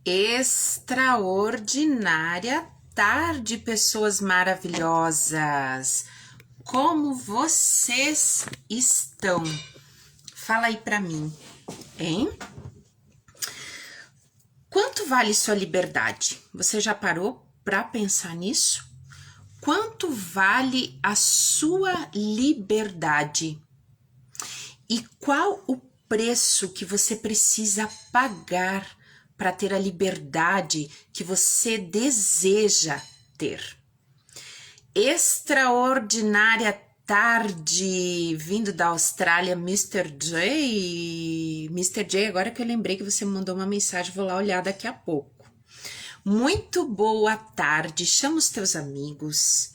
Extraordinária tarde, pessoas maravilhosas. Como vocês estão? Fala aí pra mim, hein? Quanto vale sua liberdade? Você já parou pra pensar nisso? Quanto vale a sua liberdade? E qual o preço que você precisa pagar para ter a liberdade que você deseja ter? Extraordinária tarde, vindo da Austrália, Mister J. Mister J, agora que eu lembrei que você me mandou uma mensagem, vou lá olhar daqui a pouco. Muito boa tarde, chama os teus amigos,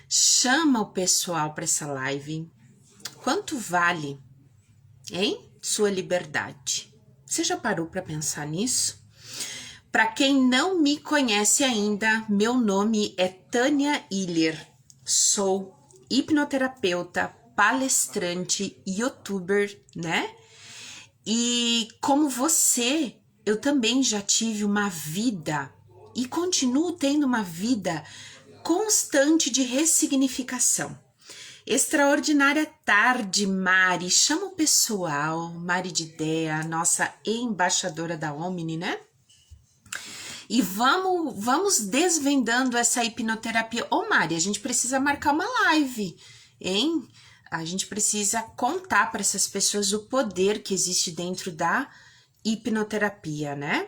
chama o pessoal para essa live. Quanto vale, hein? Sua liberdade. Você já parou para pensar nisso? Para quem não me conhece ainda, meu nome é Tânia Iller. Sou hipnoterapeuta, palestrante, youtuber, né? E como você, eu também já tive uma vida e continuo tendo uma vida constante de ressignificação. Extraordinária tarde, Mari. Chama o pessoal, Mari de Dea, nossa embaixadora da Omni, né? E vamos desvendando essa hipnoterapia. Ô, Mari, a gente precisa marcar uma live, hein? A gente precisa contar para essas pessoas o poder que existe dentro da hipnoterapia, né?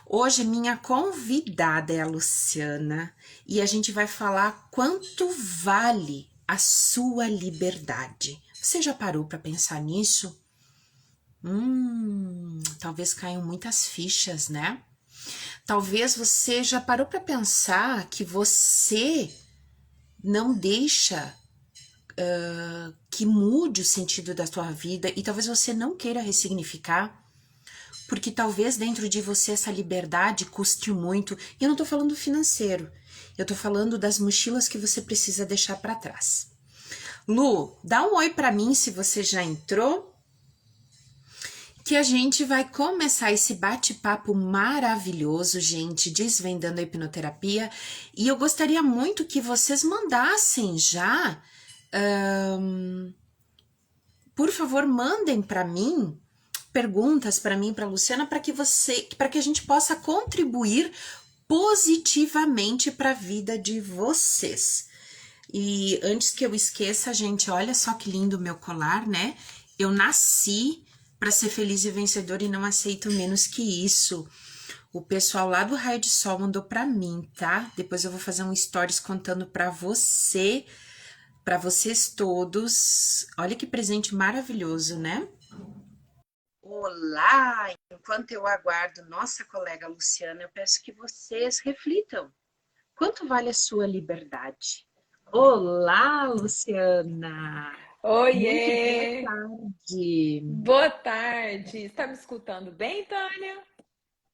Hoje minha convidada é a Luciana e a gente vai falar quanto vale a sua liberdade. Você já parou para pensar nisso? Talvez caiam muitas fichas, né? Talvez você já parou para pensar que você não deixa que mude o sentido da sua vida e talvez você não queira ressignificar, porque talvez dentro de você essa liberdade custe muito. E eu não tô falando financeiro, eu tô falando das mochilas que você precisa deixar para trás. Lu, dá um oi para mim se você já entrou, que a gente vai começar esse bate-papo maravilhoso, gente, desvendando a hipnoterapia. E eu gostaria muito que vocês mandassem já, por favor, mandem para mim perguntas para mim, para Luciana, para que a gente possa contribuir positivamente para a vida de vocês. E antes que eu esqueça, gente, olha só que lindo o meu colar, né? Eu nasci para ser feliz e vencedor e não aceito menos que isso. O pessoal lá do Raio de Sol mandou para mim, tá? Depois eu vou fazer um stories contando para vocês todos. Olha que presente maravilhoso, né? Olá! Enquanto eu aguardo nossa colega Luciana, eu peço que vocês reflitam. Quanto vale a sua liberdade? Olá, Luciana! Muito boa Oiê! tarde! Boa tarde! Está me escutando bem, Tânia?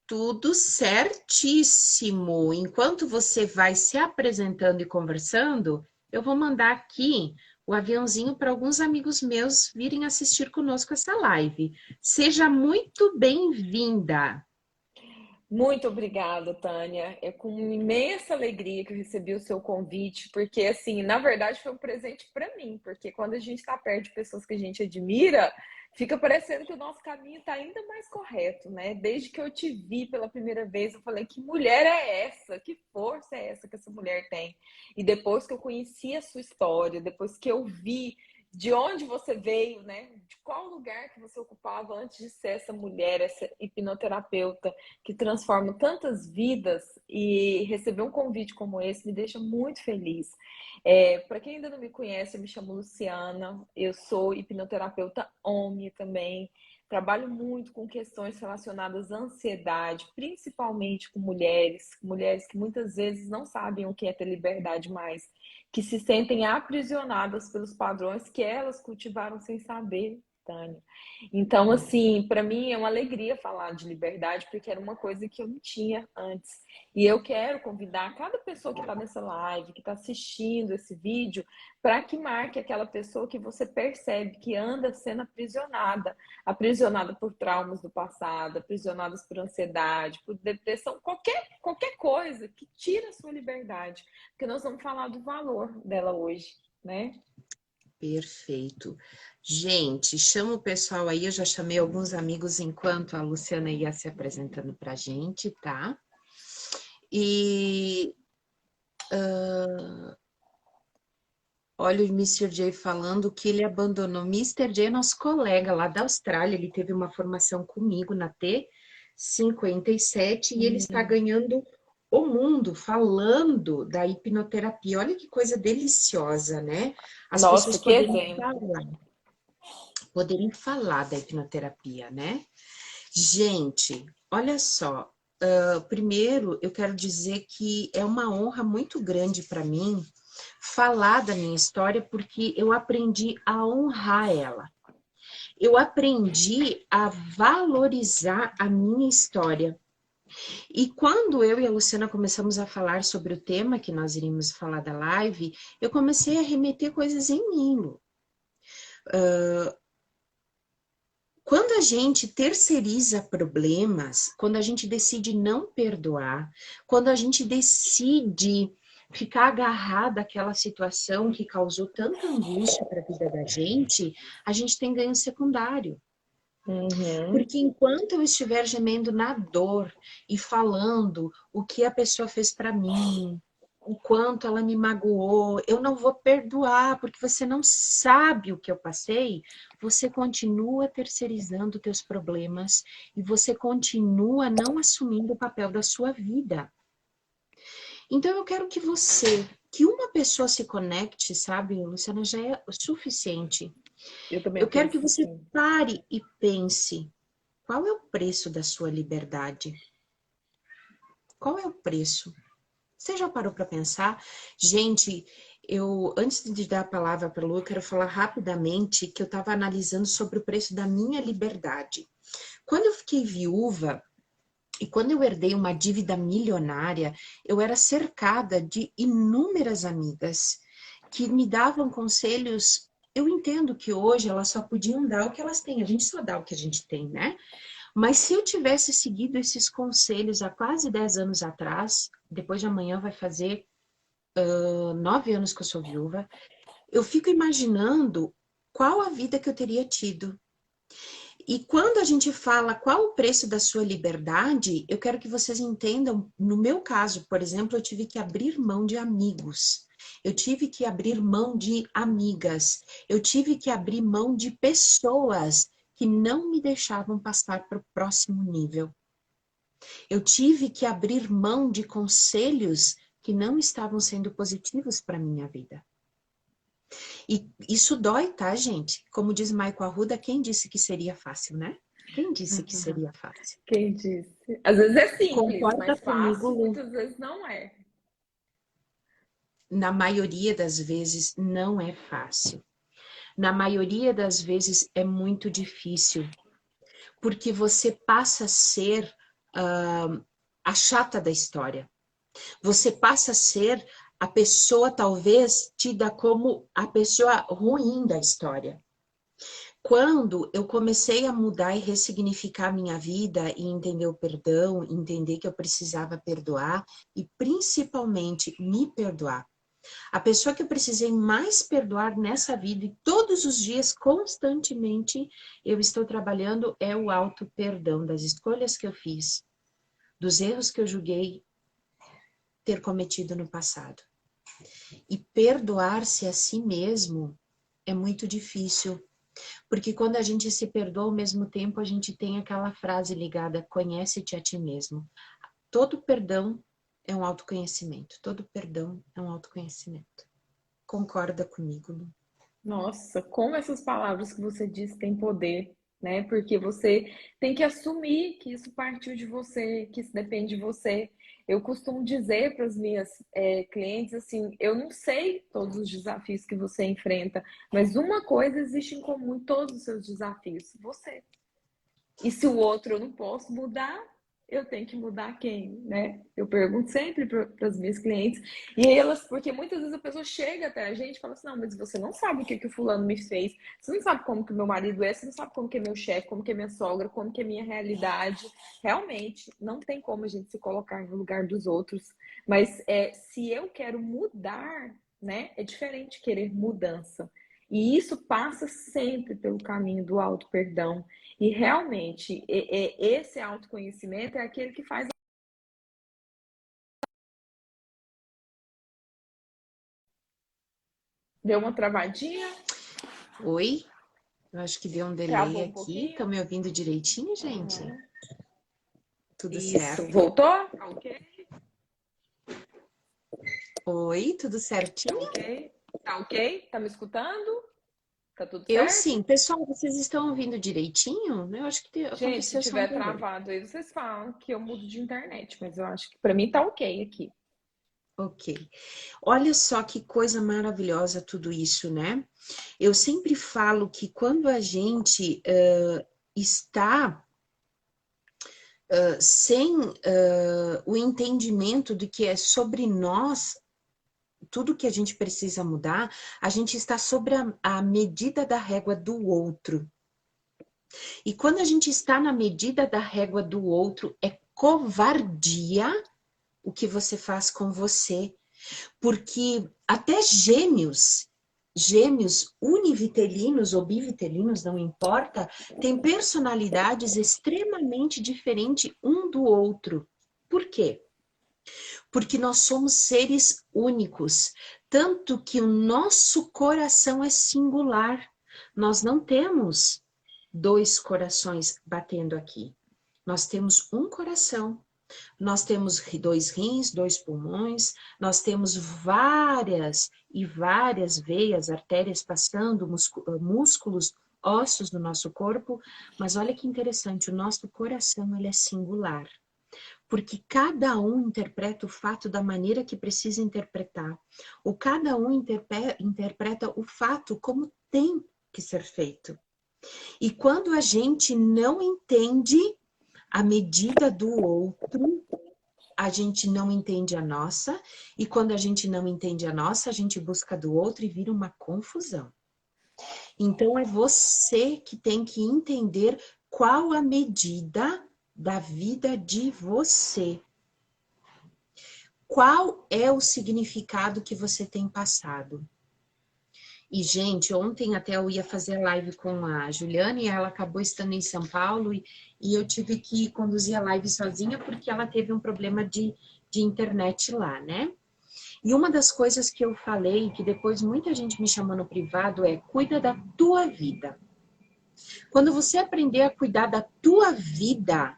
Tudo certíssimo! Enquanto você vai se apresentando e conversando, eu vou mandar aqui o aviãozinho para alguns amigos meus virem assistir conosco essa live. Seja muito bem-vinda! Muito obrigada, Tânia. É com imensa alegria que eu recebi o seu convite, porque, assim, na verdade foi um presente para mim, porque quando a gente está perto de pessoas que a gente admira, fica parecendo que o nosso caminho está ainda mais correto, né? Desde que eu te vi pela primeira vez, eu falei: que mulher é essa? Que força é essa que essa mulher tem? E depois que eu conheci a sua história, depois que eu vi de onde você veio, né? De qual lugar que você ocupava antes de ser essa mulher, essa hipnoterapeuta que transforma tantas vidas, e receber um convite como esse me deixa muito feliz. Para quem ainda não me conhece, eu me chamo Luciana, eu sou hipnoterapeuta Omni também. Trabalho muito com questões relacionadas à ansiedade, principalmente com mulheres que muitas vezes não sabem o que é ter liberdade mais, que se sentem aprisionadas pelos padrões que elas cultivaram sem saber. Tânia. Então, assim, para mim é uma alegria falar de liberdade, porque era uma coisa que eu não tinha antes. E eu quero convidar cada pessoa que está nessa live, que está assistindo esse vídeo, para que marque aquela pessoa que você percebe que anda sendo aprisionada, aprisionada por traumas do passado, aprisionadas por ansiedade, por depressão, qualquer coisa que tira a sua liberdade. Porque nós vamos falar do valor dela hoje, né? Perfeito. Gente, chama o pessoal aí, eu já chamei alguns amigos enquanto a Luciana ia se apresentando pra gente, tá? E olha o Mister J falando que ele abandonou. Mister J é nosso colega lá da Austrália, ele teve uma formação comigo na T57 e ele está ganhando o mundo falando da hipnoterapia. Olha que coisa deliciosa, né? As Nossa, pessoas que exemplo. poderem falar da hipnoterapia, né? Gente, olha só. Primeiro, eu quero dizer que é uma honra muito grande para mim falar da minha história, porque eu aprendi a honrar ela. Eu aprendi a valorizar a minha história. E quando eu e a Luciana começamos a falar sobre o tema que nós iríamos falar da live, eu comecei a remeter coisas em mim, Lu. Quando a gente terceiriza problemas, quando a gente decide não perdoar, quando a gente decide ficar agarrada àquela situação que causou tanta angústia para a vida da gente, a gente tem ganho secundário. Uhum. Porque enquanto eu estiver gemendo na dor e falando o que a pessoa fez para mim, o quanto ela me magoou, eu não vou perdoar, porque você não sabe o que eu passei, você continua terceirizando teus problemas e você continua não assumindo o papel da sua vida. Então eu quero que uma pessoa se conecte, sabe, Luciana, já é o suficiente. Eu também Eu quero que penso você assim. pare e pense. Qual é o preço da sua liberdade? Qual é o preço? Você já parou para pensar? Gente, antes de dar a palavra para a Lu, eu quero falar rapidamente que eu estava analisando sobre o preço da minha liberdade. Quando eu fiquei viúva e quando eu herdei uma dívida milionária, eu era cercada de inúmeras amigas que me davam conselhos. Eu entendo que hoje elas só podiam dar o que elas têm, a gente só dá o que a gente tem, né? Mas se eu tivesse seguido esses conselhos há quase 10 anos atrás, depois de amanhã vai fazer 9 anos que eu sou viúva, eu fico imaginando qual a vida que eu teria tido. E quando a gente fala qual o preço da sua liberdade, eu quero que vocês entendam, no meu caso, por exemplo, eu tive que abrir mão de amigos. Eu tive que abrir mão de amigas. Eu tive que abrir mão de pessoas que não me deixavam passar para o próximo nível. Eu tive que abrir mão de conselhos que não estavam sendo positivos para minha vida. E isso dói, tá, gente? Como diz Michael Arruda, quem disse que seria fácil, né? Quem disse que seria fácil? Quem disse? Às vezes é simples, Concorda mas comigo, fácil Lu? muitas vezes não é. Na maioria das vezes não é fácil. Na maioria das vezes é muito difícil, porque você passa a ser a chata da história. Você passa a ser a pessoa talvez tida como a pessoa ruim da história. Quando eu comecei a mudar e ressignificar minha vida e entender o perdão, entender que eu precisava perdoar e principalmente me perdoar. A pessoa que eu precisei mais perdoar nessa vida e todos os dias, constantemente, eu estou trabalhando é o auto-perdão das escolhas que eu fiz, dos erros que eu julguei ter cometido no passado. E perdoar-se a si mesmo é muito difícil, porque quando a gente se perdoa ao mesmo tempo, a gente tem aquela frase ligada, conhece-te a ti mesmo. Todo perdão é um autoconhecimento, todo perdão é um autoconhecimento. Concorda comigo, Lu? Nossa, como essas palavras que você disse têm poder. né? Porque você tem que assumir que isso partiu de você, que isso depende de você. Eu costumo dizer para as minhas clientes assim: eu não sei todos os desafios que você enfrenta, mas uma coisa existe em comum em todos os seus desafios: você. E se o outro eu não posso mudar, eu tenho que mudar quem, né? Eu pergunto sempre para as minhas clientes. E aí elas, porque muitas vezes a pessoa chega até a gente e fala assim: não, mas você não sabe o que o fulano me fez, você não sabe como que o meu marido é, você não sabe como que é meu chefe, como que é minha sogra, como que é minha realidade. Realmente, não tem como a gente se colocar no lugar dos outros. Mas se eu quero mudar, né? É diferente querer mudança. E isso passa sempre pelo caminho do auto-perdão. E realmente, esse autoconhecimento é aquele que faz. Deu uma travadinha, Oi? Eu acho que deu um delay travou um aqui. pouquinho. Estão me ouvindo direitinho, gente? Uhum. Tudo Isso, certo? voltou? Tá ok? Oi, tudo Tá certinho? ok? Tá ok? Tá me escutando? Tá tudo Eu certo? sim. Pessoal, vocês estão ouvindo direitinho? Eu acho que Gente, se aconteceu só um tiver delay. travado aí, vocês falam que eu mudo de internet, mas eu acho que pra mim tá ok aqui. Ok. Olha só que coisa maravilhosa tudo isso, né? Eu sempre falo que quando a gente está sem o entendimento de que é sobre nós, tudo que a gente precisa mudar, a gente está sobre a medida da régua do outro. E quando a gente está na medida da régua do outro, é covardia o que você faz com você. Porque até gêmeos univitelinos ou bivitelinos, não importa, têm personalidades extremamente diferentes um do outro. Por quê? Porque nós somos seres únicos, tanto que o nosso coração é singular. Nós não temos dois corações batendo aqui. Nós temos um coração. Nós temos dois rins, dois pulmões, nós temos várias e várias veias, artérias passando, músculos, ossos do nosso corpo, mas olha que interessante, o nosso coração ele é singular, porque cada um interpreta o fato da maneira que precisa interpretar, ou cada um interpreta o fato como tem que ser feito. E quando a gente não entende a medida do outro, a gente não entende a nossa, e quando a gente não entende a nossa, a gente busca do outro e vira uma confusão. Então é você que tem que entender qual a medida da vida de você. Qual é o significado que você tem passado? E, gente, ontem até eu ia fazer live com a Juliana e ela acabou estando em São Paulo e eu tive que conduzir a live sozinha porque ela teve um problema de internet lá, né? E uma das coisas que eu falei, que depois muita gente me chamou no privado, é cuida da tua vida. Quando você aprender a cuidar da tua vida,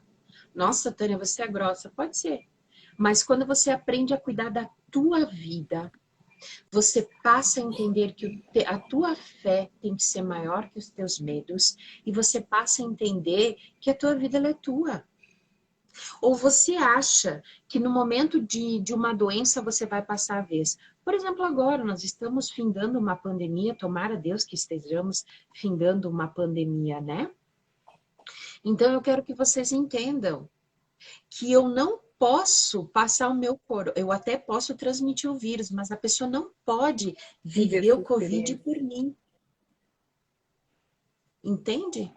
nossa, Tânia, você é grossa, pode ser. Mas quando você aprende a cuidar da tua vida, você passa a entender que a tua fé tem que ser maior que os teus medos e você passa a entender que a tua vida ela é tua. Ou você acha que no momento de uma doença você vai passar a vez? Por exemplo, agora nós estamos findando uma pandemia, tomara Deus que estejamos findando uma pandemia, né? Então eu quero que vocês entendam que eu não posso passar o meu corpo, eu até posso transmitir o vírus, mas a pessoa não pode Viver viver essa o Covid experiência. por mim, entende?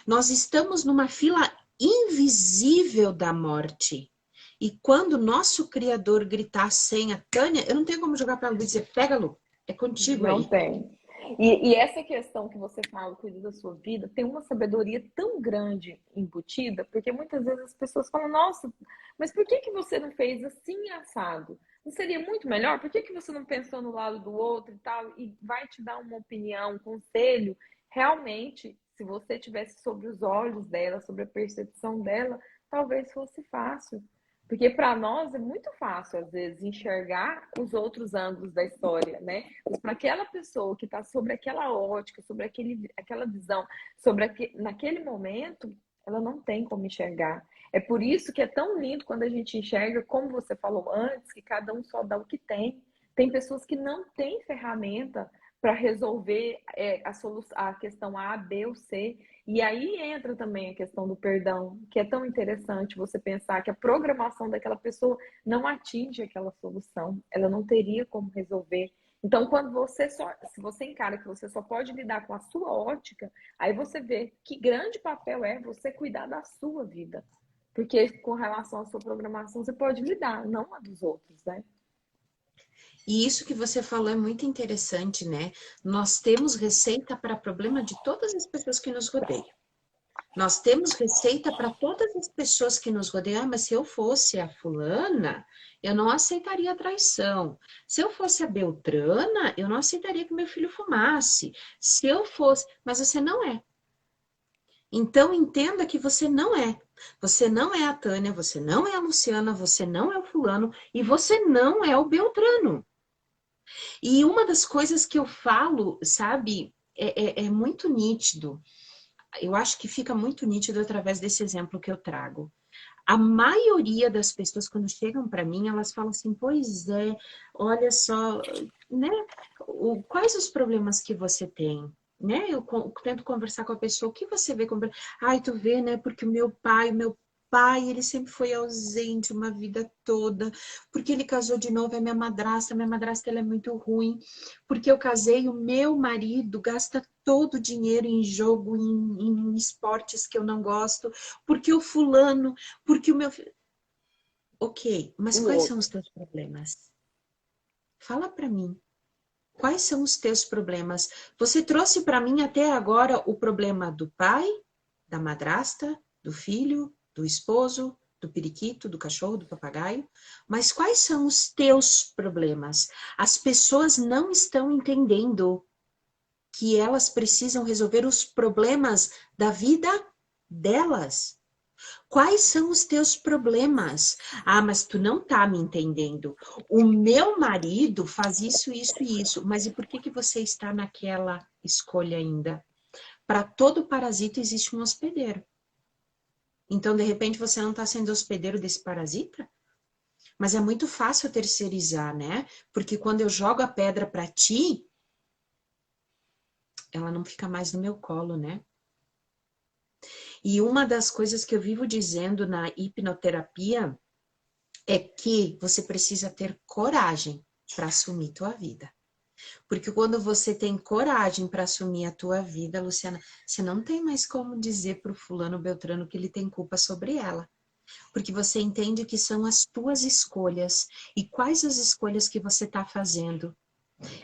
Nós estamos numa fila invisível da morte. E quando o nosso Criador gritar a senha, Tânia, eu não tenho como jogar para a Lu e dizer, pega, Lu, é contigo Não aí. tem. E essa questão que você fala, cuida da sua vida, tem uma sabedoria tão grande embutida, porque muitas vezes as pessoas falam, nossa, mas por que que você não fez assim assado? Não seria muito melhor? Por que que você não pensou no lado do outro e tal? E vai te dar uma opinião, um conselho. Realmente, se você tivesse sobre os olhos dela, sobre a percepção dela, talvez fosse fácil. Porque para nós é muito fácil, às vezes, enxergar os outros ângulos da história, né? Mas para aquela pessoa que está sobre aquela ótica, sobre aquela visão, naquele momento, ela não tem como enxergar. É por isso que é tão lindo quando a gente enxerga, como você falou antes, que cada um só dá o que tem. Tem pessoas que não têm ferramenta para resolver a questão A, B ou C. E aí entra também a questão do perdão, que é tão interessante você pensar que a programação daquela pessoa não atinge aquela solução, ela não teria como resolver. Então, se você encara que você só pode lidar com a sua ótica, aí você vê que grande papel é você cuidar da sua vida. Porque com relação à sua programação, você pode lidar, não a dos outros, né? E isso que você falou é muito interessante, né? Nós temos receita para problema de todas as pessoas que nos rodeiam. Nós temos receita para todas as pessoas que nos rodeiam. Ah, mas se eu fosse a fulana, eu não aceitaria a traição. Se eu fosse a Beltrana, eu não aceitaria que meu filho fumasse. Se eu fosse... Mas você não é. Então, entenda que você não é. Você não é a Tânia, você não é a Luciana, você não é o fulano e você não é o Beltrano. E uma das coisas que eu falo, sabe, é muito nítido. Eu acho que fica muito nítido através desse exemplo que eu trago. A maioria das pessoas, quando chegam para mim, elas falam assim: pois é, olha só, né? Quais os problemas que você tem? Né? Eu tento conversar com a pessoa, o que você vê como... Ai, tu vê, né? Porque o meu pai, ele sempre foi ausente uma vida toda, porque ele casou de novo, é minha madrasta ela é muito ruim, porque eu casei, o meu marido gasta todo o dinheiro em jogo, em esportes que eu não gosto, porque o fulano, porque o meu filho... Ok, mas O quais são os outro. teus problemas? Fala para mim. Quais são os teus problemas? Você trouxe para mim até agora o problema do pai, da madrasta, do filho, do esposo, do periquito, do cachorro, do papagaio. Mas quais são os teus problemas? As pessoas não estão entendendo que elas precisam resolver os problemas da vida delas. Quais são os teus problemas? Ah, mas tu não tá me entendendo. O meu marido faz isso, isso e isso. Mas e por que que você está naquela escolha ainda? Para todo parasita existe um hospedeiro. Então, de repente, você não está sendo hospedeiro desse parasita? Mas é muito fácil terceirizar, né? Porque quando eu jogo a pedra para ti, ela não fica mais no meu colo, né? E uma das coisas que eu vivo dizendo na hipnoterapia é que você precisa ter coragem para assumir tua vida. Porque quando você tem coragem para assumir a tua vida, Luciana, você não tem mais como dizer para o fulano Beltrano que ele tem culpa sobre ela. Porque você entende que são as tuas escolhas. E quais as escolhas que você está fazendo?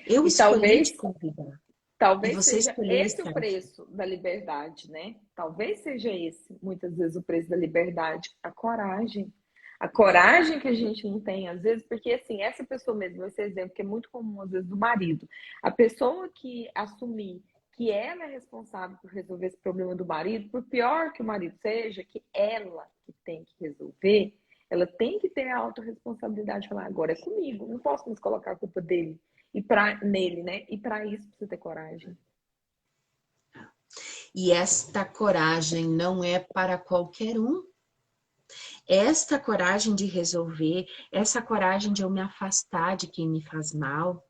Eu E escolhi talvez te convidar. E Talvez você seja escolheu esse o estar aqui. preço da liberdade, né? Talvez seja esse, muitas vezes, o preço da liberdade, a coragem. A coragem que a gente não tem, às vezes, porque assim, essa pessoa mesmo, esse exemplo que é muito comum, às vezes, do marido. A pessoa que assumir que ela é responsável por resolver esse problema do marido, por pior que o marido seja, que ela que tem que resolver, ela tem que ter a autorresponsabilidade de falar, agora é comigo, não posso mais colocar a culpa dele nele, né? E para isso precisa ter coragem. E esta coragem não é para qualquer um. Esta coragem de resolver, essa coragem de eu me afastar de quem me faz mal,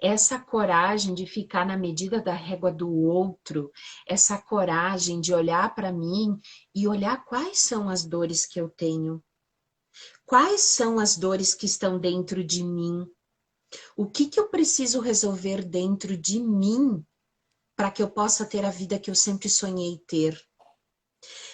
essa coragem de ficar na medida da régua do outro, essa coragem de olhar para mim e olhar quais são as dores que eu tenho, quais são as dores que estão dentro de mim, o que que eu preciso resolver dentro de mim para que eu possa ter a vida que eu sempre sonhei ter.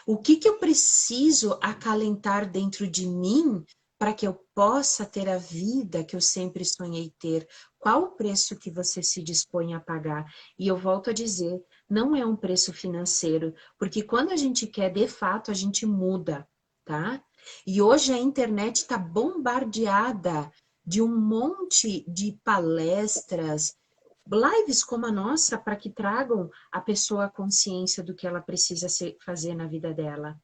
O que que eu preciso acalentar dentro de mim para que eu possa ter a vida que eu sempre sonhei ter? Qual o preço que você se dispõe a pagar? E eu volto a dizer, não é um preço financeiro, porque quando a gente quer, de fato, a gente muda, tá? E hoje a internet está bombardeada de um monte de palestras, lives como a nossa, para que tragam a pessoa a consciência do que ela precisa fazer na vida dela.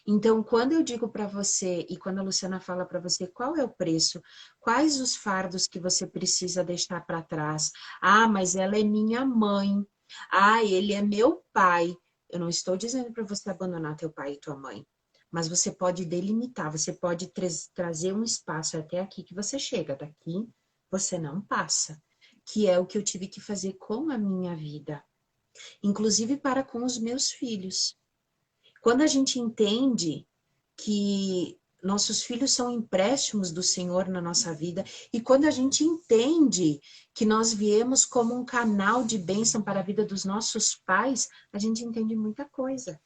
Então, quando eu digo para você, e quando a Luciana fala para você qual é o preço, quais os fardos que você precisa deixar para trás? Ah, mas ela é minha mãe. Ah, ele é meu pai. Eu não estou dizendo para você abandonar teu pai e tua mãe, mas você pode delimitar, você pode trazer um espaço até aqui que você chega, daqui você não passa, que é o que eu tive que fazer com a minha vida, inclusive para com os meus filhos. Quando a gente entende que nossos filhos são empréstimos do Senhor na nossa vida, e quando a gente entende que nós viemos como um canal de bênção para a vida dos nossos pais, a gente entende muita coisa.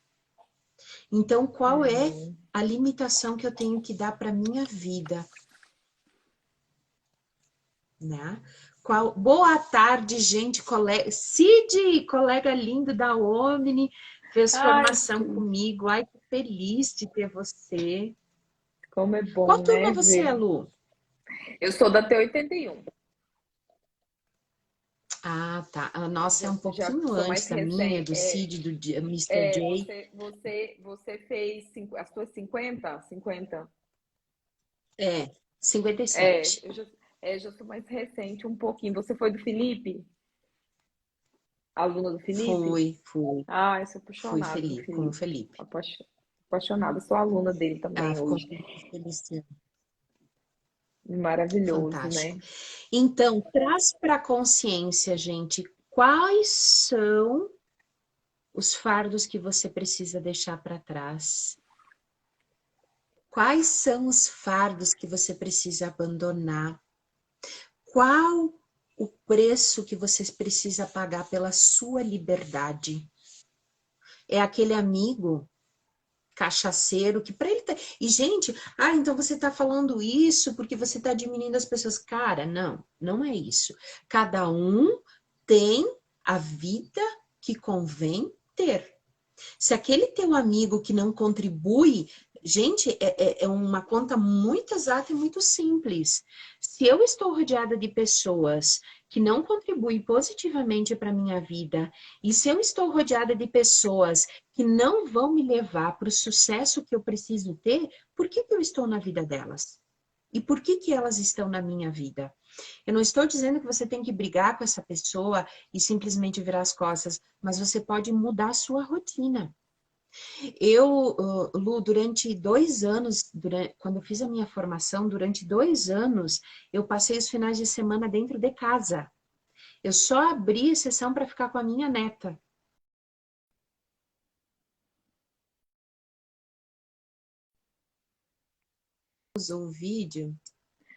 Então, qual é Uhum. a limitação que eu tenho que dar para minha vida, né? Boa tarde, gente, colega Cid, colega lindo da Omni, fez Ai, formação sim. comigo. Ai, que feliz de ter você. Como é Qual bom, turma né? você é, Ver. Lu? Eu sou da T81. Ah, tá. A nossa é um Já pouquinho sou mais antes da minha, recente. do Cid, do Mr. J. Você fez as suas 50? 50? É, É, 57. já sou mais recente um pouquinho. Você foi do Felipe? Aluna do Felipe? Fui. Ah, eu sou Fui apaixonada no feliz, com o Felipe. Felipe. Apaixonada. Sou aluna dele Ah, também ficou hoje. feliz. Maravilhoso, Fantástico. né? Então, traz para a consciência, gente, quais são os fardos que você precisa deixar para trás? Quais são os fardos que você precisa abandonar? Qual o preço que você precisa pagar pela sua liberdade? É aquele amigo cachaceiro que para ele tá... E gente, então você está falando isso porque você está diminuindo as pessoas. Cara, não, não é isso. Cada um tem a vida que convém ter. Se aquele teu amigo que não contribui, gente, é uma conta muito exata e muito simples. Se eu estou rodeada de pessoas que não contribuem positivamente para a minha vida, e se eu estou rodeada de pessoas que não vão me levar para o sucesso que eu preciso ter, por que eu estou na vida delas? E por que elas estão na minha vida? Eu não estou dizendo que você tem que brigar com essa pessoa e simplesmente virar as costas, mas você pode mudar a sua rotina. Eu, Lu, durante 2 anos, quando eu fiz a minha formação, durante 2 anos, eu passei os finais de semana dentro de casa. Eu só abri exceção para ficar com a minha neta. Usou o vídeo?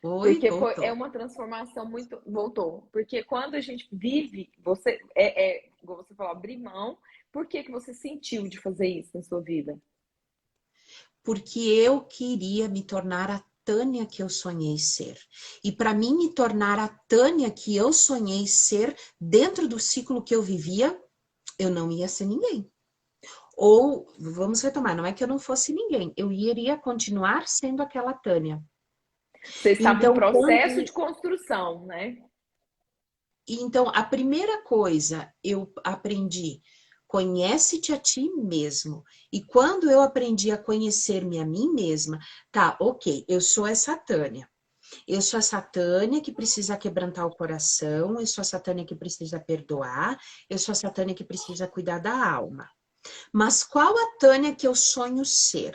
Oi, Porque é voltou. uma transformação muito. Voltou. Porque quando a gente vive, igual você falou, abrir mão. Por que que você sentiu de fazer isso na sua vida? Porque eu queria me tornar a Tânia que eu sonhei ser. E para mim me tornar a Tânia que eu sonhei ser dentro do ciclo que eu vivia, eu não ia ser ninguém. Ou, vamos retomar, não é que eu não fosse ninguém, eu iria continuar sendo aquela Tânia. Você estava em Então, processo de construção, né? a primeira coisa eu aprendi, conhece-te a ti mesmo. E quando eu aprendi a conhecer-me a mim mesma, tá, ok, eu sou essa Tânia. Eu sou essa Tânia que precisa quebrantar o coração, eu sou essa Tânia que precisa perdoar, eu sou essa Tânia que precisa cuidar da alma. Mas qual a Tânia que eu sonho ser?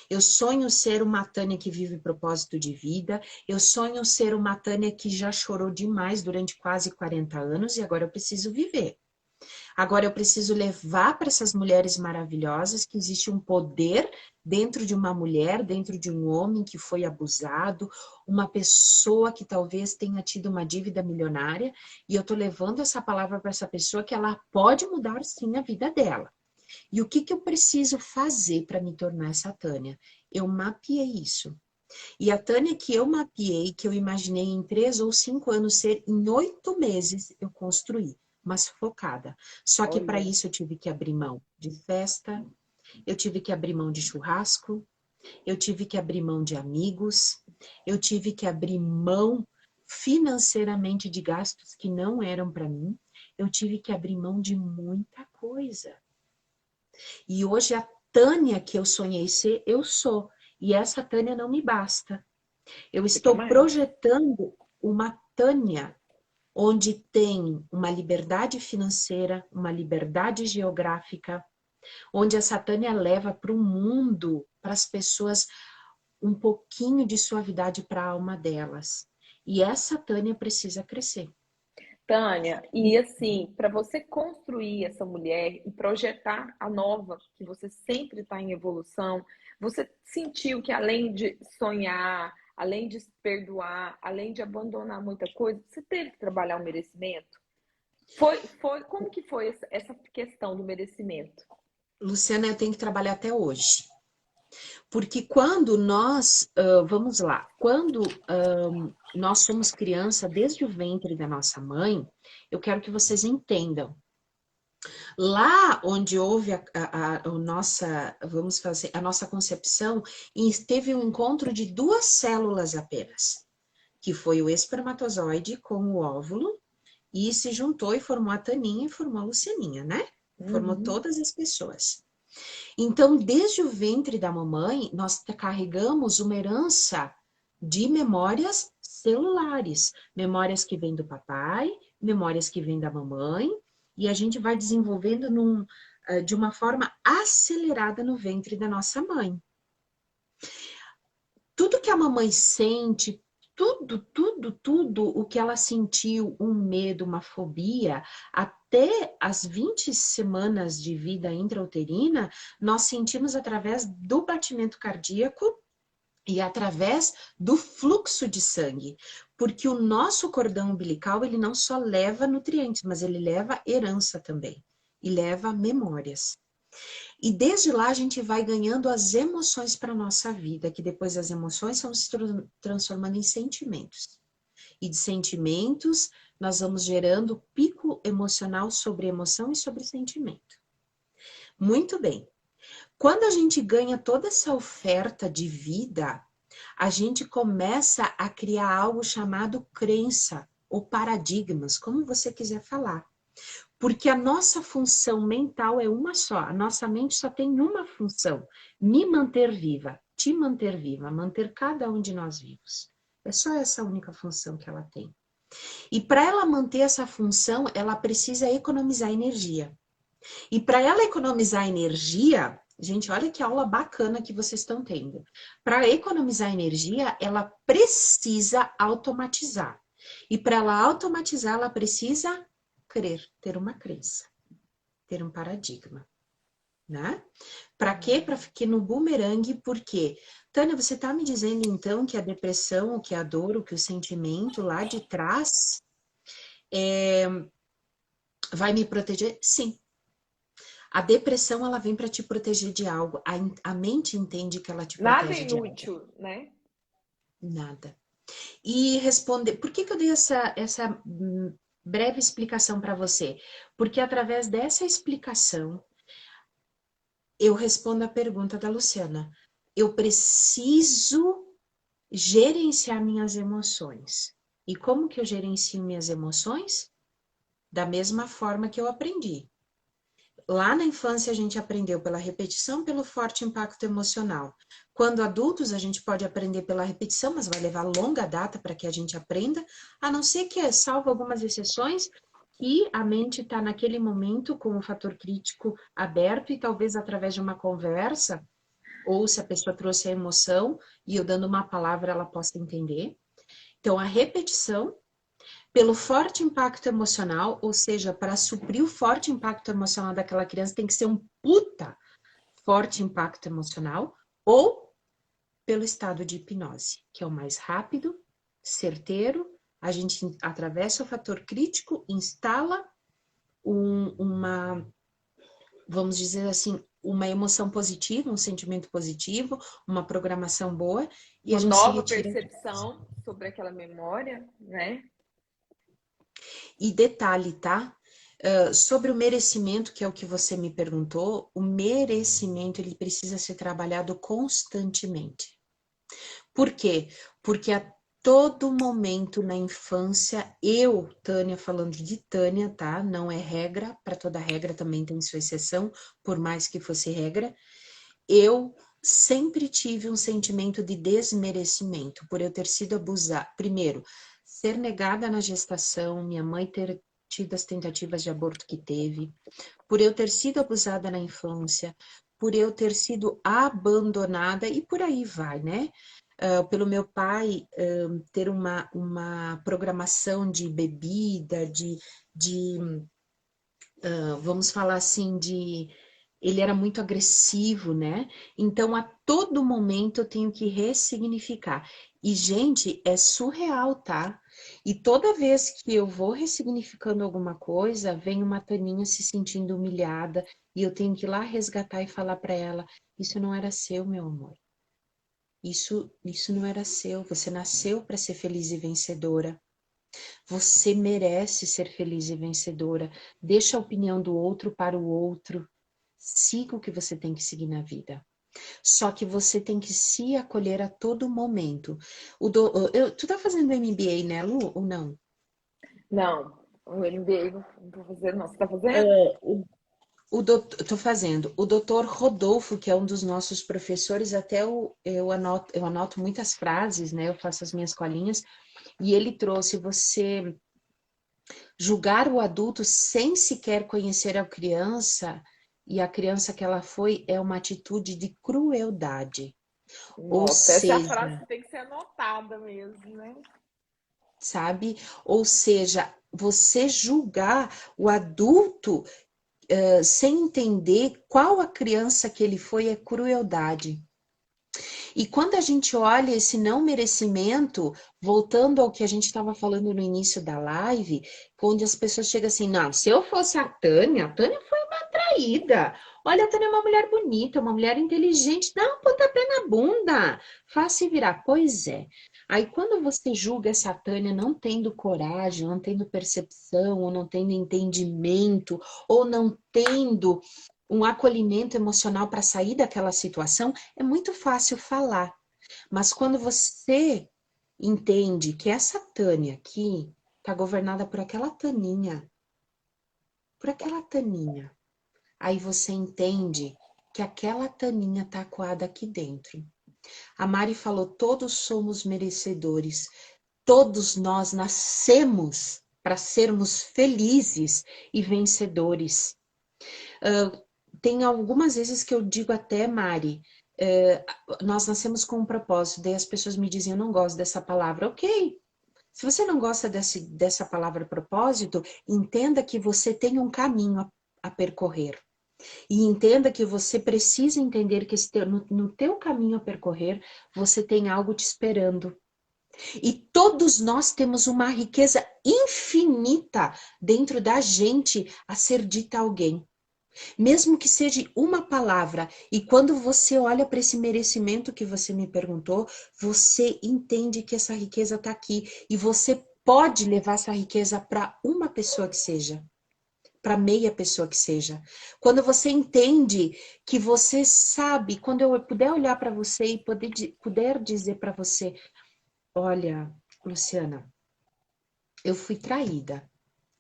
Eu sonho ser uma Tânia que vive propósito de vida. Eu sonho ser uma Tânia que já chorou demais durante quase 40 anos e agora eu preciso viver. Agora eu preciso levar para essas mulheres maravilhosas que existe um poder dentro de uma mulher, dentro de um homem que foi abusado, uma pessoa que talvez tenha tido uma dívida milionária, e eu estou levando essa palavra para essa pessoa que ela pode mudar sim a vida dela. E o que eu preciso fazer para me tornar essa Tânia? Eu mapeei isso. E a Tânia que eu mapeei, que eu imaginei em 3 ou 5 anos ser, em 8 meses eu construí, mas focada. Só que para Olha, isso eu tive que abrir mão de festa, eu tive que abrir mão de churrasco, eu tive que abrir mão de amigos, eu tive que abrir mão financeiramente de gastos que não eram para mim, eu tive que abrir mão de muita coisa. E hoje a Tânia que eu sonhei ser, eu sou. E essa Tânia não me basta. Eu Eu estou também. projetando uma Tânia onde tem uma liberdade financeira, uma liberdade geográfica, onde essa Tânia leva para o mundo, para as pessoas, um pouquinho de suavidade para a alma delas. E essa Tânia precisa crescer. Tânia, e assim, para você construir essa mulher e projetar a nova, que você sempre está em evolução, você sentiu que além de sonhar, além de se perdoar, além de abandonar muita coisa, você teve que trabalhar o merecimento? Como que foi essa questão do merecimento? Luciana, eu tenho que trabalhar até hoje. Porque quando nós, vamos lá, quando nós somos criança, desde o ventre da nossa mãe, eu quero que vocês entendam. Lá onde houve a nossa, vamos fazer, a nossa concepção, teve um encontro de duas células apenas, que foi o espermatozoide com o óvulo, e se juntou e formou a Taninha e formou a Lucianinha, né? Formou Uhum. todas as pessoas. Então, desde o ventre da mamãe, nós carregamos uma herança de memórias celulares, memórias que vêm do papai, memórias que vêm da mamãe, e a gente vai desenvolvendo de uma forma acelerada no ventre da nossa mãe. Tudo que a mamãe sente, tudo o que ela sentiu, um medo, uma fobia, até as 20 semanas de vida intrauterina, nós sentimos através do batimento cardíaco e através do fluxo de sangue, porque o nosso cordão umbilical, ele não só leva nutrientes, mas ele leva herança também, e leva memórias. E desde lá a gente vai ganhando as emoções para a nossa vida, que depois as emoções vão se transformando em sentimentos. E de sentimentos nós vamos gerando pico emocional sobre emoção e sobre sentimento. Muito bem. Quando a gente ganha toda essa oferta de vida, a gente começa a criar algo chamado crença ou paradigmas, como você quiser falar. Porque a nossa função mental é uma só. A nossa mente só tem uma função: me manter viva, te manter viva, manter cada um de nós vivos. É só essa única função que ela tem. E para ela manter essa função, ela precisa economizar energia. E para ela economizar energia, gente, olha que aula bacana que vocês estão tendo. Para economizar energia, ela precisa automatizar. E para ela automatizar, ela precisa crer, ter uma crença, ter um paradigma, né? Para quê? Para que no bumerangue, por quê? Tânia, você está me dizendo então que a depressão, o que a dor, o que o sentimento lá de trás vai me proteger? Sim. A depressão, ela vem para te proteger de algo. A mente entende que ela te Nada protege é de algo. inútil, né? Nada. E responder, por que eu dei essa breve explicação para você? Porque através dessa explicação, eu respondo a pergunta da Luciana. Eu preciso gerenciar minhas emoções. E como que eu gerencio minhas emoções? Da mesma forma que eu aprendi. Lá na infância a gente aprendeu pela repetição, pelo forte impacto emocional. Quando adultos a gente pode aprender pela repetição, mas vai levar longa data para que a gente aprenda, a não ser que, salvo algumas exceções, que a mente está naquele momento com o fator crítico aberto e talvez através de uma conversa, ou se a pessoa trouxe a emoção e eu dando uma palavra ela possa entender. Então, a repetição pelo forte impacto emocional, ou seja, para suprir o forte impacto emocional daquela criança, tem que ser um puta forte impacto emocional, ou pelo estado de hipnose, que é o mais rápido, certeiro, a gente atravessa o fator crítico, instala uma, vamos dizer assim, uma emoção positiva, um sentimento positivo, uma programação boa, e a Uma gente se nova retira. percepção sobre aquela memória, né? E detalhe, tá? Sobre o merecimento, que é o que você me perguntou, o merecimento ele precisa ser trabalhado constantemente. Por quê? Porque a todo momento na infância, eu, Tânia, falando de Tânia, tá? Não é regra, para toda regra também tem sua exceção, por mais que fosse regra. Eu sempre tive um sentimento de desmerecimento por eu ter sido abusada. Primeiro, ser negada na gestação, minha mãe ter tido as tentativas de aborto que teve, por eu ter sido abusada na infância, por eu ter sido abandonada e por aí vai, né? Pelo meu pai ter uma programação de bebida, de vamos falar assim, de. Ele era muito agressivo, né? Então, a todo momento eu tenho que ressignificar. E, gente, é surreal, tá? E toda vez que eu vou ressignificando alguma coisa, vem uma Taninha se sentindo humilhada e eu tenho que ir lá resgatar e falar para ela: Isso não era seu, meu amor. Isso não era seu. Você nasceu para ser feliz e vencedora. Você merece ser feliz e vencedora. Deixa a opinião do outro para o outro. Siga o que você tem que seguir na vida. Só que você tem que se acolher a todo momento. Tu tá fazendo MBA, né, Lu, ou não? Não, o MBA não tô fazendo, não. Você tá fazendo? É, tô fazendo. O doutor Rodolfo, que é um dos nossos professores, até eu anoto muitas frases, né? Eu faço as minhas colinhas, e ele trouxe você julgar o adulto sem sequer conhecer a criança, e a criança que ela foi é uma atitude de crueldade. Ou Nossa, essa é a frase seja, que tem que ser anotada mesmo, né? sabe? Ou seja, você julgar o adulto sem entender qual a criança que ele foi é crueldade. E quando a gente olha esse não merecimento, voltando ao que a gente estava falando no início da live, onde as pessoas chegam assim, não, se eu fosse a Tânia foi uma traída. Olha, a Tânia é uma mulher bonita, uma mulher inteligente, dá um pontapé na bunda, faz se virar. Pois é. Aí quando você julga essa Tânia não tendo coragem, não tendo percepção, ou não tendo entendimento, ou não tendo um acolhimento emocional para sair daquela situação, é muito fácil falar. Mas quando você entende que essa Tânia aqui está governada por aquela Taninha, aí você entende que aquela Taninha está acuada aqui dentro. A Mari falou: todos somos merecedores, todos nós nascemos para sermos felizes e vencedores. Tem algumas vezes que eu digo até, Mari, nós nascemos com um propósito, daí as pessoas me dizem, eu não gosto dessa palavra. Ok, se você não gosta dessa palavra propósito, entenda que você tem um caminho a percorrer. E entenda que você precisa entender que no teu caminho a percorrer, você tem algo te esperando. E todos nós temos uma riqueza infinita dentro da gente a ser dita a alguém. Mesmo que seja uma palavra, e quando você olha para esse merecimento que você me perguntou, você entende que essa riqueza está aqui e você pode levar essa riqueza para uma pessoa que seja, para meia pessoa que seja. Quando você entende que você sabe, quando eu puder olhar para você e puder dizer para você, olha, Luciana, eu fui traída.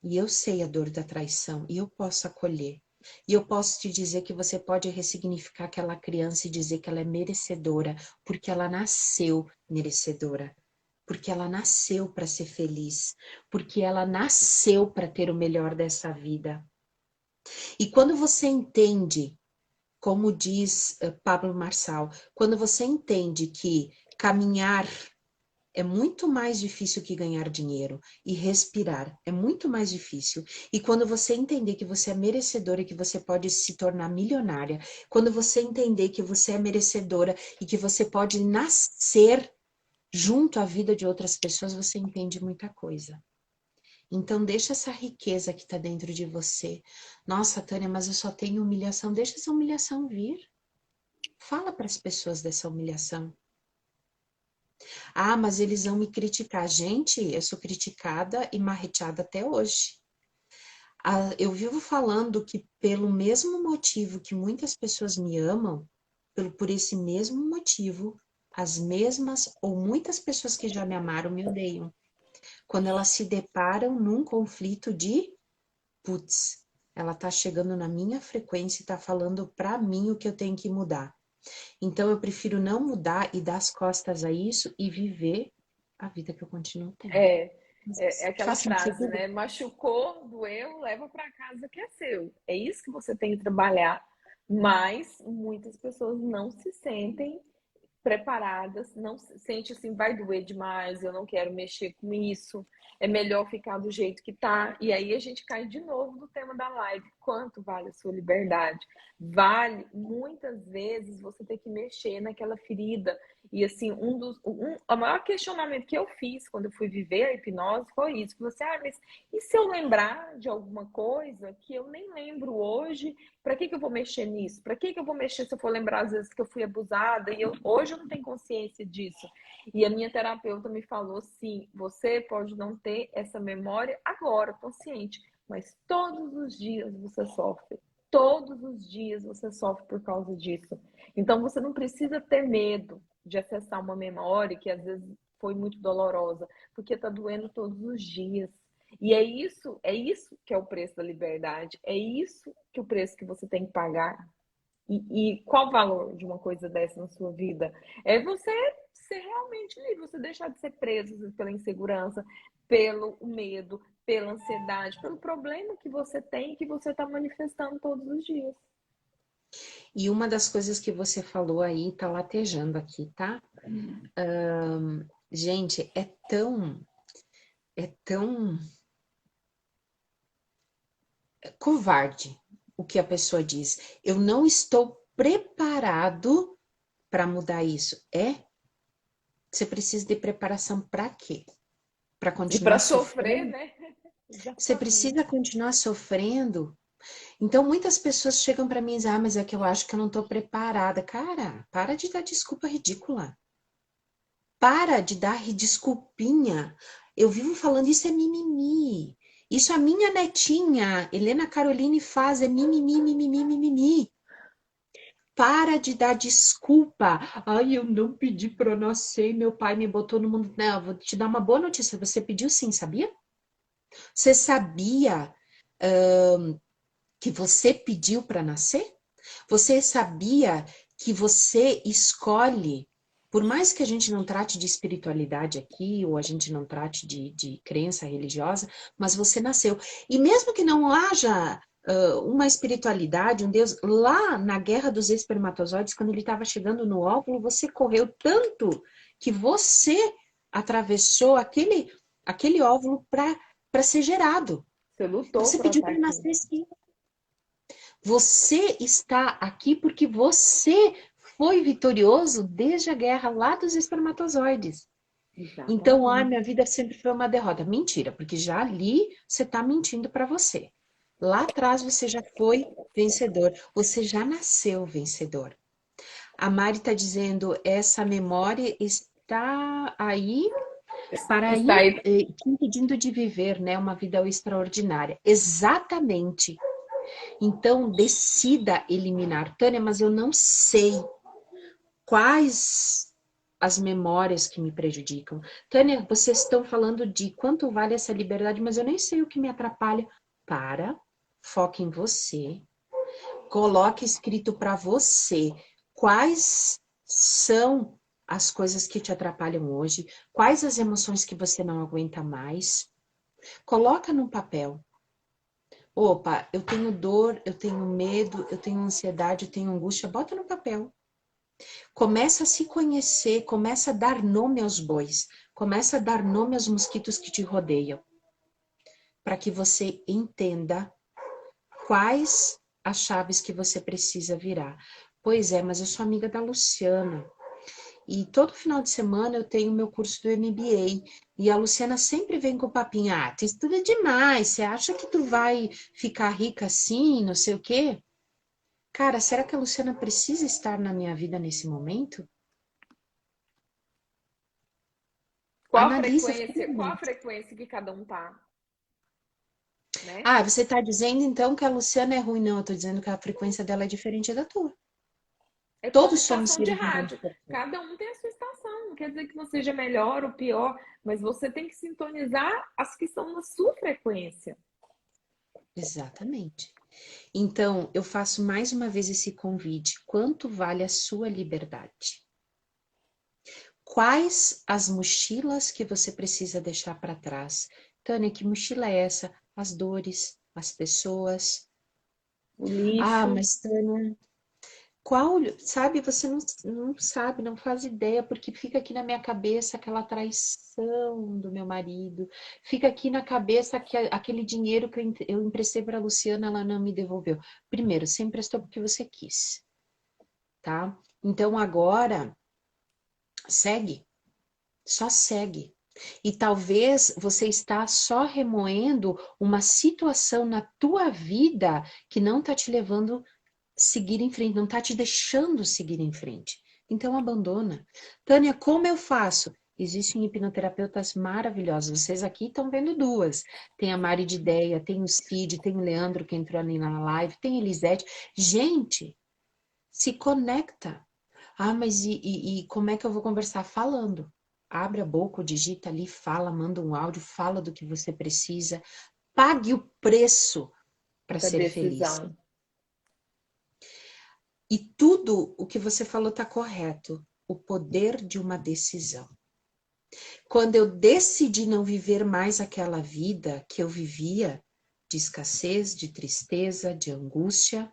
E eu sei a dor da traição e eu posso acolher. E eu posso te dizer que você pode ressignificar aquela criança e dizer que ela é merecedora, porque ela nasceu merecedora, porque ela nasceu para ser feliz, porque ela nasceu para ter o melhor dessa vida. E quando você entende, como diz Pablo Marçal, quando você entende que caminhar é muito mais difícil que ganhar dinheiro e respirar é muito mais difícil. E quando você entender que você é merecedora e que você pode se tornar milionária, quando você entender que você é merecedora e que você pode nascer junto à vida de outras pessoas, você entende muita coisa. Então, deixa essa riqueza que está dentro de você. Nossa, Tânia, mas eu só tenho humilhação. Deixa essa humilhação vir. Fala para as pessoas dessa humilhação. Ah, mas eles vão me criticar. Gente, eu sou criticada e marreteada até hoje. Eu vivo falando que pelo mesmo motivo que muitas pessoas me amam, por esse mesmo motivo, as mesmas ou muitas pessoas que já me amaram me odeiam. Quando elas se deparam num conflito de, putz, ela tá chegando na minha frequência e tá falando pra mim o que eu tenho que mudar. Então eu prefiro não mudar e dar as costas a isso e viver a vida que eu continuo tendo. É, é aquela Faz frase, sentido? né? Machucou, doeu, leva para casa que é seu. É isso que você tem que trabalhar. Mas muitas pessoas não se sentem preparadas, não se sente assim, vai doer demais, eu não quero mexer com isso, é melhor ficar do jeito que tá. E aí a gente cai de novo no tema da live. Quanto vale a sua liberdade? Vale muitas vezes você ter que mexer naquela ferida. E assim, o maior questionamento que eu fiz quando eu fui viver a hipnose foi isso. Você, mas e se eu lembrar de alguma coisa que eu nem lembro hoje? Para que eu vou mexer nisso? Para que eu vou mexer se eu for lembrar às vezes que eu fui abusada e hoje eu não tenho consciência disso? E a minha terapeuta me falou sim, você pode não ter essa memória agora, consciente, mas todos os dias você sofre. Todos os dias você sofre por causa disso. Então você não precisa ter medo de acessar uma memória que às vezes foi muito dolorosa, porque está doendo todos os dias. E é isso que é o preço da liberdade, é isso que é o preço que você tem que pagar. E qual o valor de uma coisa dessa na sua vida? É você ser realmente livre, você deixar de ser preso pela insegurança, pelo medo, pela ansiedade, pelo problema que você tem e que você está manifestando todos os dias. E uma das coisas que você falou aí, tá latejando aqui, tá? Gente, é tão covarde o que a pessoa diz. Eu não estou preparado para mudar isso. Você precisa de preparação para quê? Para E para continuar sofrer, sofrendo? né? Você precisa Exatamente. continuar sofrendo? Então, muitas pessoas chegam para mim e dizem, mas é que eu acho que eu não estou preparada. Cara, para de dar desculpa ridícula. Para de dar desculpinha. Eu vivo falando, isso é mimimi. Isso a minha netinha, Helena Caroline, faz, é mimimi, mimimi, mimimi. Para de dar desculpa. Ai, eu não pedi para nascer, meu pai me botou no mundo. Não, vou te dar uma boa notícia. Você pediu sim, sabia? Você sabia que você pediu para nascer? Você sabia que você escolhe, por mais que a gente não trate de espiritualidade aqui, ou a gente não trate de crença religiosa, mas você nasceu. E mesmo que não haja uma espiritualidade, um Deus, lá na guerra dos espermatozoides, quando ele estava chegando no óvulo, você correu tanto que você atravessou aquele óvulo para ser gerado. Você lutou Você para pediu estar para aqui. nascer, sim. Você está aqui porque você foi vitorioso desde a guerra lá dos espermatozoides. Então, Exatamente. minha vida sempre foi uma derrota. Mentira, porque já ali você está mentindo para você. Lá atrás você já foi vencedor, você já nasceu vencedor. A Mari está dizendo, essa memória está aí para Está aí. te impedindo de viver, né, uma vida extraordinária. Exatamente. Então, decida eliminar. Tânia, mas eu não sei quais as memórias que me prejudicam. Tânia, vocês estão falando de quanto vale essa liberdade, mas eu nem sei o que me atrapalha. Para, foque em você, coloque escrito para você quais são as coisas que te atrapalham hoje, quais as emoções que você não aguenta mais. Coloca num papel. Opa, eu tenho dor, eu tenho medo, eu tenho ansiedade, eu tenho angústia. Bota no papel. Começa a se conhecer, começa a dar nome aos bois, começa a dar nome aos mosquitos que te rodeiam, para que você entenda quais as chaves que você precisa virar. Pois é, mas eu sou amiga da Luciana. E todo final de semana eu tenho meu curso do MBA. E a Luciana sempre vem com o papinho, tu estuda demais, você acha que tu vai ficar rica assim, não sei o quê? Cara, será que a Luciana precisa estar na minha vida nesse momento? Analisa Qual a friamente. frequência que cada um tá, né? Você está dizendo então que a Luciana é ruim? Não, eu estou dizendo que a frequência dela é diferente da tua. É como Todos somos estação de seres humanos rádio. perfeitos. Cada um tem a sua estação. Não quer dizer que não seja melhor ou pior, mas você tem que sintonizar as que são na sua frequência. Exatamente. Então, eu faço mais uma vez esse convite. Quanto vale a sua liberdade? Quais as mochilas que você precisa deixar para trás? Tânia, que mochila é essa? As dores, as pessoas. O Ah, lixo. mas Tânia, qual, sabe, você não sabe, não faz ideia, porque fica aqui na minha cabeça aquela traição do meu marido, fica aqui na cabeça que aquele dinheiro que eu emprestei para a Luciana, ela não me devolveu. Primeiro, você emprestou porque você quis, tá? Então agora, segue, só segue. E talvez você está só remoendo uma situação na tua vida que não está te levando seguir em frente, não está te deixando seguir em frente. Então abandona. Tânia, como eu faço? Existem hipnoterapeutas maravilhosos. Vocês aqui estão vendo duas. Tem a Mari de Ideia, tem o Cid, tem o Leandro que entrou ali na live, tem a Elisete. Gente, se conecta. Ah, mas e como é que eu vou conversar? Falando. Abre a boca, digita ali, fala, manda um áudio, fala do que você precisa. Pague o preço para Da ser feliz. decisão. E tudo o que você falou está correto. O poder de uma decisão. Quando eu decidi não viver mais aquela vida que eu vivia, de escassez, de tristeza, de angústia.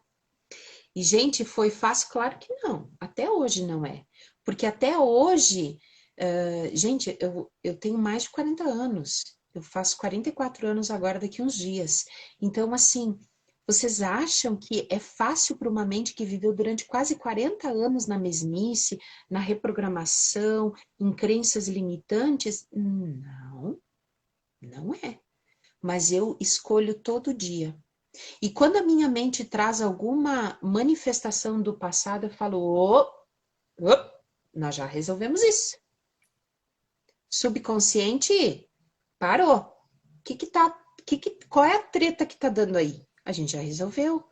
E, gente, foi fácil? Claro que não. Até hoje não é. Porque até hoje, gente, eu tenho mais de 40 anos. Eu faço 44 anos agora, daqui uns dias. Então, assim, vocês acham que é fácil para uma mente que viveu durante quase 40 anos na mesmice, na reprogramação, em crenças limitantes? Não, não é. Mas eu escolho todo dia. E quando a minha mente traz alguma manifestação do passado, eu falo, nós já resolvemos isso. Subconsciente, parou. Qual é a treta que tá dando aí? A gente já resolveu.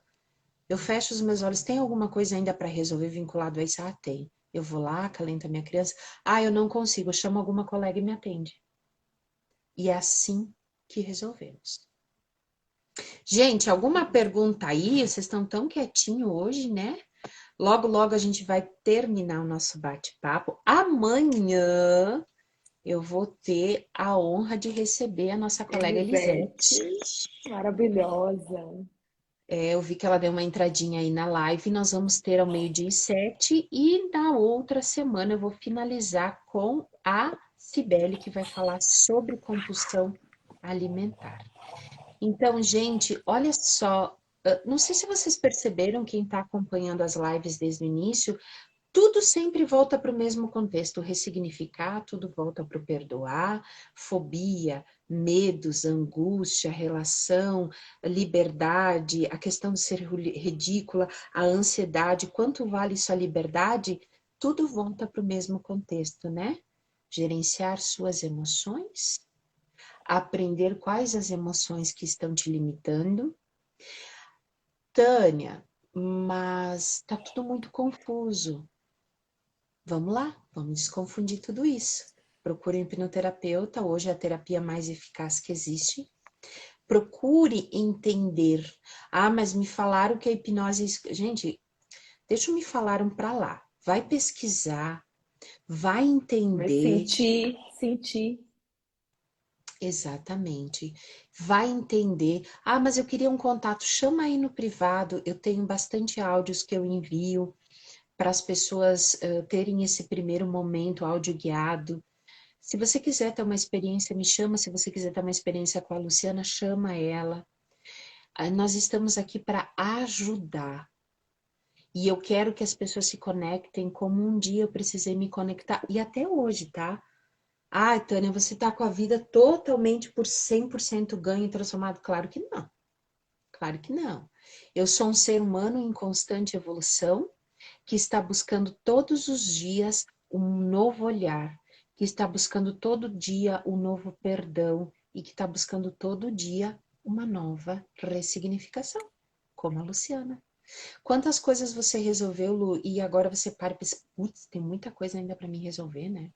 Eu fecho os meus olhos, tem alguma coisa ainda para resolver vinculado a isso? Ah, tem. Eu vou lá, acalento a minha criança. Ah, eu não consigo, eu chamo alguma colega e me atende. E é assim que resolvemos. Gente, alguma pergunta aí? Vocês estão tão quietinho hoje, né? Logo, logo a gente vai terminar o nosso bate-papo. Amanhã eu vou ter a honra de receber a nossa colega Elisete. Elisete, maravilhosa. Eu vi que ela deu uma entradinha aí na live. Nós vamos ter ao meio-dia e 7. E na outra semana eu vou finalizar com a Cibele, que vai falar sobre compulsão alimentar. Então, gente, olha só. Não sei se vocês perceberam, quem está acompanhando as lives desde o início, tudo sempre volta para o mesmo contexto, ressignificar, tudo volta para o perdoar, fobia, medos, angústia, relação, liberdade, a questão de ser ridícula, a ansiedade, quanto vale sua liberdade, tudo volta para o mesmo contexto, né? Gerenciar suas emoções, aprender quais as emoções que estão te limitando. Tânia, mas tá tudo muito confuso. Vamos lá, vamos desconfundir tudo isso. Procure um hipnoterapeuta, hoje é a terapia mais eficaz que existe. Procure entender. Ah, mas me falaram que a hipnose. Gente, deixa me falaram para lá. Vai pesquisar, vai Vai entender. sentir. Exatamente. Vai entender. Ah, mas eu queria um contato. Chama aí no privado. Eu tenho bastante áudios que eu envio para as pessoas terem esse primeiro momento áudio guiado. Se você quiser ter uma experiência, me chama. Se você quiser ter uma experiência com a Luciana, chama ela. Nós estamos aqui para ajudar. E eu quero que as pessoas se conectem como um dia eu precisei me conectar. E até hoje, tá? Ah, Tânia, você tá com a vida totalmente por 100% ganho e transformado? Claro que não. Claro que não. Eu sou um ser humano em constante evolução que está buscando todos os dias um novo olhar, que está buscando todo dia um novo perdão e que está buscando todo dia uma nova ressignificação, como a Luciana. Quantas coisas você resolveu, Lu, e agora você para e pensa, putz, tem muita coisa ainda para mim resolver, né?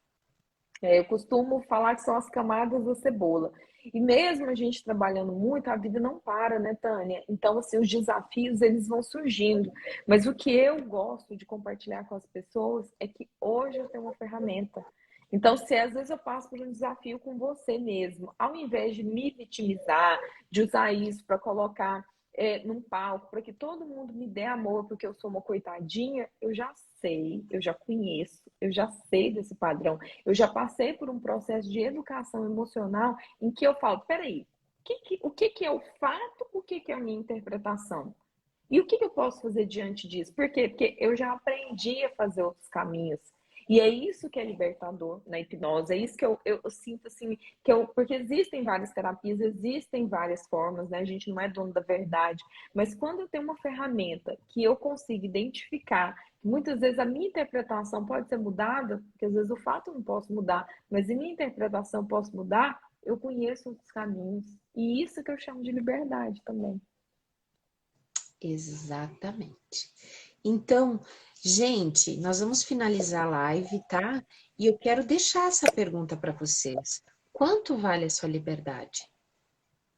Eu costumo falar que são as camadas da cebola. E mesmo a gente trabalhando muito, a vida não para, né, Tânia? Então, assim, os desafios, eles vão surgindo. Mas o que eu gosto de compartilhar com as pessoas é que hoje eu tenho uma ferramenta. Então, se às vezes eu passo por um desafio com você mesmo, ao invés de me vitimizar, de usar isso para colocar num palco, para que todo mundo me dê amor porque eu sou uma coitadinha, eu já sei, eu já conheço, eu já sei desse padrão. Eu já passei por um processo de educação emocional em que eu falo, peraí, o que é o fato, o que é a minha interpretação? E o que eu posso fazer diante disso? Por quê? Porque eu já aprendi a fazer outros caminhos. E é isso que é libertador na hipnose, é isso que eu sinto assim, porque existem várias terapias, existem várias formas, né? A gente não é dono da verdade. Mas quando eu tenho uma ferramenta que eu consigo identificar, muitas vezes a minha interpretação pode ser mudada, porque às vezes o fato eu não posso mudar, mas a minha interpretação posso mudar, eu conheço outros caminhos. E isso que eu chamo de liberdade também. Exatamente. Então, gente, nós vamos finalizar a live, tá? E eu quero deixar essa pergunta para vocês. Quanto vale a sua liberdade?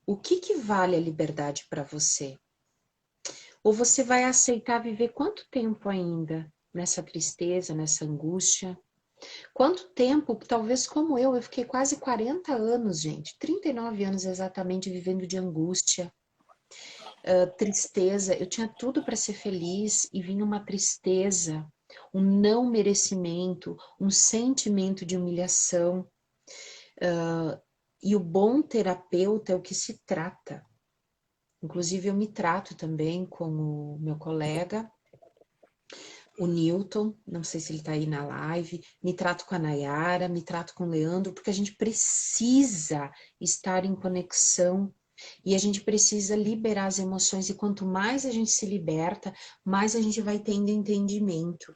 O que vale a liberdade para você? Ou você vai aceitar viver quanto tempo ainda nessa tristeza, nessa angústia? Quanto tempo, talvez como eu fiquei quase 40 anos, gente, 39 anos exatamente vivendo de angústia, tristeza. Eu tinha tudo para ser feliz e vinha uma tristeza, um não merecimento, um sentimento de humilhação. E o bom terapeuta é o que se trata. Inclusive, eu me trato também com o meu colega, o Newton, não sei se ele está aí na live, me trato com a Nayara, me trato com o Leandro, porque a gente precisa estar em conexão e a gente precisa liberar as emoções, e quanto mais a gente se liberta, mais a gente vai tendo entendimento.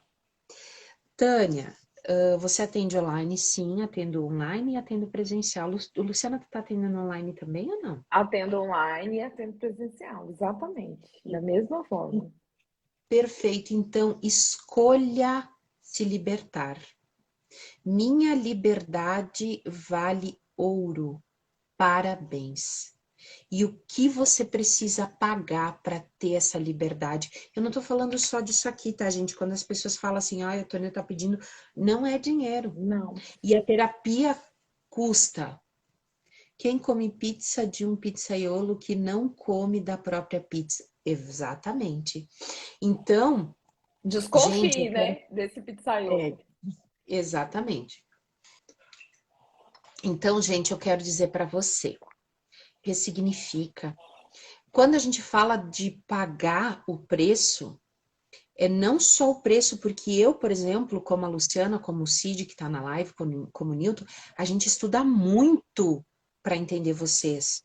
Tânia, você atende online? Sim, atendo online e atendo presencial. Luciana, tu está atendendo online também ou não? Atendo online e atendo presencial, exatamente, da mesma forma. Perfeito, então escolha se libertar. Minha liberdade vale ouro. Parabéns. E o que você precisa pagar para ter essa liberdade? Eu não estou falando só disso aqui, tá, gente? Quando as pessoas falam assim, a Tônia está pedindo, não é dinheiro. Não. E a terapia custa. Quem come pizza de um pizzaiolo que não come da própria pizza? Exatamente. Então, gente, eu Desconfie, quero. né, desse É, pizzaiolo. exatamente. Então, gente, eu quero dizer para você, ressignifica. Quando a gente fala de pagar o preço, é não só o preço, porque eu, por exemplo, como a Luciana, como o Cid, que está na live, como o Nilton, a gente estuda muito para entender vocês.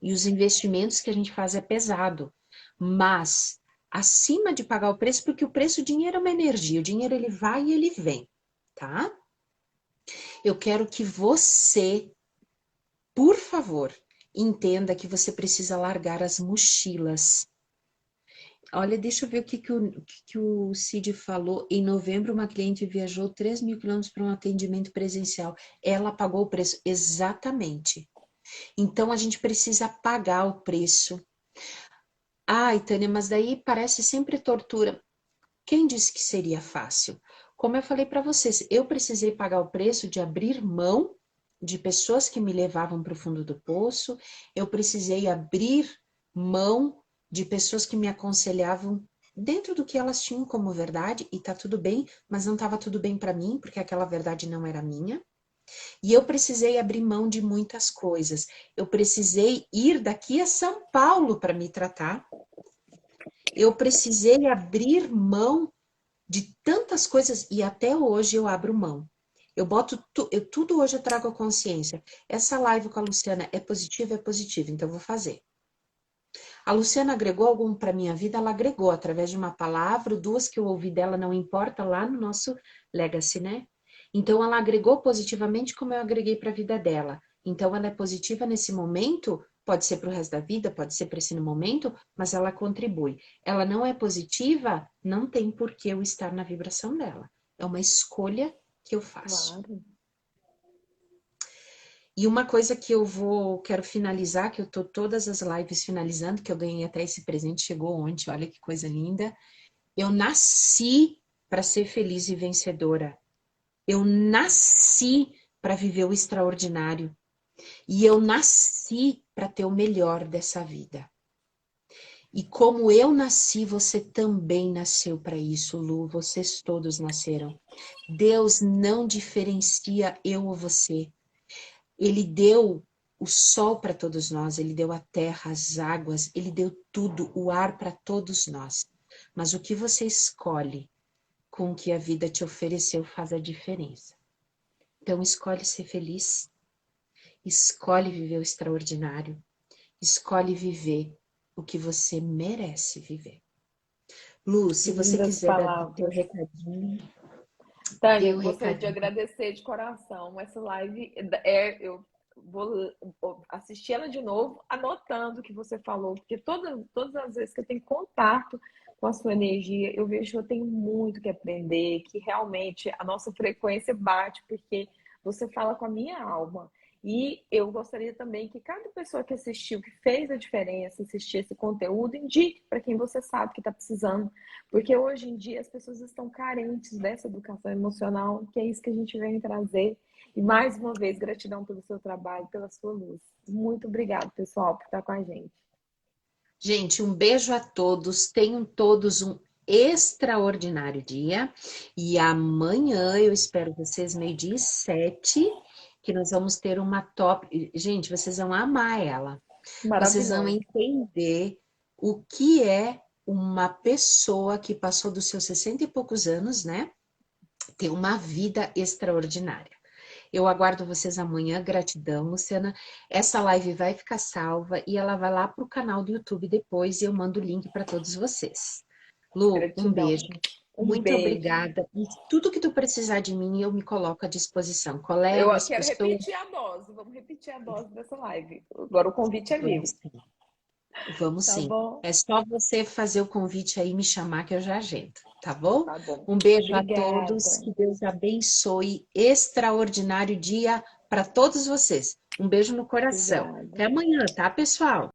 E os investimentos que a gente faz é pesado. Mas, acima de pagar o preço, porque o preço, o dinheiro é uma energia, o dinheiro ele vai e ele vem, tá? Eu quero que você, por favor, entenda que você precisa largar as mochilas. Olha, deixa eu ver o que o Cid falou. Em novembro, uma cliente viajou 3.000 quilômetros para um atendimento presencial. Ela pagou o preço. Exatamente. Então, a gente precisa pagar o preço. Ai, Tânia, mas daí parece sempre tortura. Quem disse que seria fácil? Como eu falei para vocês, eu precisei pagar o preço de abrir mão de pessoas que me levavam para o fundo do poço, eu precisei abrir mão de pessoas que me aconselhavam dentro do que elas tinham como verdade, e tá tudo bem, mas não estava tudo bem para mim, porque aquela verdade não era minha. E eu precisei abrir mão de muitas coisas. Eu precisei ir daqui a São Paulo para me tratar. Eu precisei abrir mão de tantas coisas, e até hoje eu abro mão. Eu boto tudo hoje eu trago a consciência. Essa live com a Luciana é positiva, então eu vou fazer. A Luciana agregou algo para minha vida, ela agregou através de uma palavra, duas que eu ouvi dela, não importa, lá no nosso Legacy, né? Então ela agregou positivamente como eu agreguei para a vida dela. Então ela é positiva nesse momento, pode ser para o resto da vida, pode ser para esse momento, mas ela contribui. Ela não é positiva, não tem por que eu estar na vibração dela. É uma escolha que eu faço. Claro. E uma coisa que quero finalizar, que eu tô todas as lives finalizando, que eu ganhei até esse presente, chegou ontem, olha que coisa linda. Eu nasci para ser feliz e vencedora. Eu nasci para viver o extraordinário. E eu nasci para ter o melhor dessa vida. E como eu nasci, você também nasceu para isso, Lu. Vocês todos nasceram. Deus não diferencia eu ou você. Ele deu o sol para todos nós, ele deu a terra, as águas, ele deu tudo, o ar para todos nós. Mas o que você escolhe com o que a vida te ofereceu faz a diferença. Então escolhe ser feliz, escolhe viver o extraordinário, escolhe viver o que você merece viver. Lu, se você Lindas quiser dar o teu palavras. recadinho, Tânia, dê eu o gostaria de recadinho. agradecer de coração. Essa live eu vou assistir ela de novo, anotando o que você falou, porque todas as vezes que eu tenho contato com a sua energia, eu vejo que eu tenho muito que aprender, que realmente a nossa frequência bate, porque você fala com a minha alma. E eu gostaria também que cada pessoa que assistiu, que fez a diferença, assistir esse conteúdo, indique para quem você sabe que está precisando, porque hoje em dia as pessoas estão carentes dessa educação emocional, que é isso que a gente vem trazer. E mais uma vez, gratidão pelo seu trabalho, pela sua luz. Muito obrigado, pessoal, por estar com a gente. Gente, um beijo a todos. Tenham todos um extraordinário dia. E amanhã eu espero vocês, 12h07, que nós vamos ter uma top. Gente, vocês vão amar ela. Vocês vão Maravilhoso. entender o que é uma pessoa que passou dos seus 60 e poucos anos, né? Ter uma vida extraordinária. Eu aguardo vocês amanhã. Gratidão, Luciana. Essa live vai ficar salva e ela vai lá para o canal do YouTube depois e eu mando o link para todos vocês. Lu, um beijo. Gratidão. Um Muito beijo. obrigada. E tudo que tu precisar de mim, eu me coloco à disposição. Eu Colegas, quero pessoas, repetir a dose. Vamos repetir a dose dessa live. Agora o convite é vamos meu. sim. Vamos Tá sim. bom? É só você fazer o convite aí, me chamar que eu já agendo, tá bom? Tá bom. Um beijo a todos, Obrigada. que Deus abençoe. Extraordinário dia para todos vocês. Um beijo no coração. Obrigada. Até amanhã, tá, pessoal?